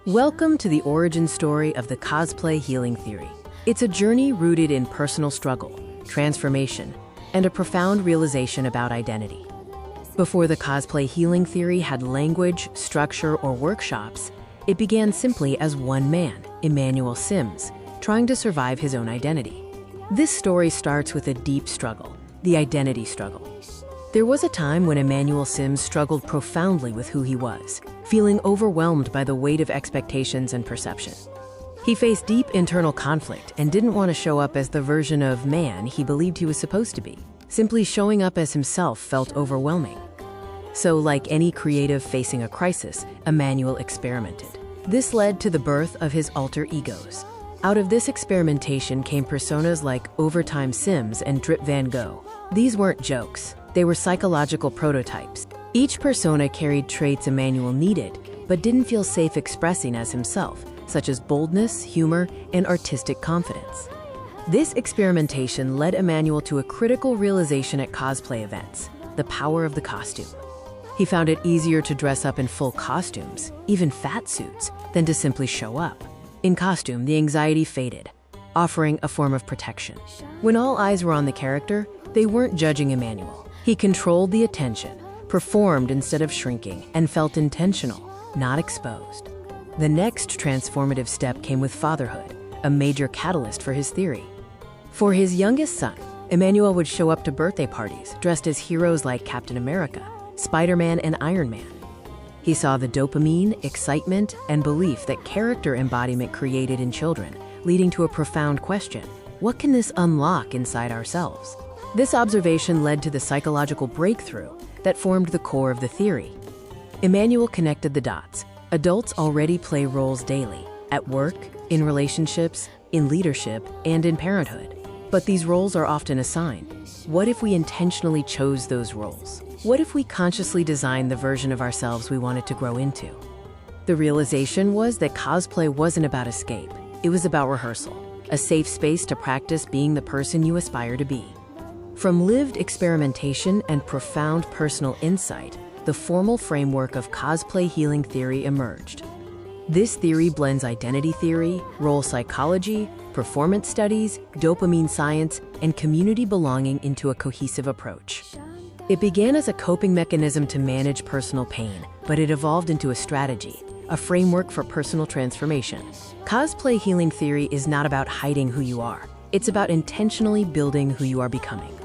Welcome to the origin story of the Cosplay Healing Theory. It's a journey rooted in personal struggle, transformation, and a profound realization about identity. Before the Cosplay Healing Theory had language, structure, or workshops, it began simply as one man, Emmanuel Simms, trying to survive his own identity. This story starts with a deep struggle, the identity struggle. There was a time when Emmanuel Simms struggled profoundly with who he was, feeling overwhelmed by the weight of expectations and perception. He faced deep internal conflict and didn't want to show up as the version of man he believed he was supposed to be. Simply showing up as himself felt overwhelming. So, like any creative facing a crisis, Emmanuel experimented. This led to the birth of his alter egos. Out of this experimentation came personas like Tyme Sims and Drip Van Gogh. These weren't jokes. They were psychological prototypes. Each persona carried traits Emmanuel needed, but didn't feel safe expressing as himself, such as boldness, humor, and artistic confidence. This experimentation led Emmanuel to a critical realization at cosplay events: the power of the costume. He found it easier to dress up in full costumes, even fat suits, than to simply show up. In costume, the anxiety faded, offering a form of protection. When all eyes were on the character, they weren't judging Emmanuel. He controlled the attention, performed instead of shrinking, and felt intentional, not exposed. The next transformative step came with fatherhood, a major catalyst for his theory. For his youngest son, Emmanuel would show up to birthday parties dressed as heroes like Captain America, Spider-Man, and Iron Man. He saw the dopamine, excitement, and belief that character embodiment created in children, leading to a profound question: what can this unlock inside ourselves? This observation led to the psychological breakthrough that formed the core of the theory. Emmanuel connected the dots. Adults already play roles daily, at work, in relationships, in leadership, and in parenthood. But these roles are often assigned. What if we intentionally chose those roles? What if we consciously designed the version of ourselves we wanted to grow into? The realization was that cosplay wasn't about escape. It was about rehearsal, a safe space to practice being the person you aspire to be. From lived experimentation and profound personal insight, the formal framework of cosplay healing theory emerged. This theory blends identity theory, role psychology, performance studies, dopamine science, and community belonging into a cohesive approach. It began as a coping mechanism to manage personal pain, but it evolved into a strategy, a framework for personal transformation. Cosplay healing theory is not about hiding who you are. It's about intentionally building who you are becoming.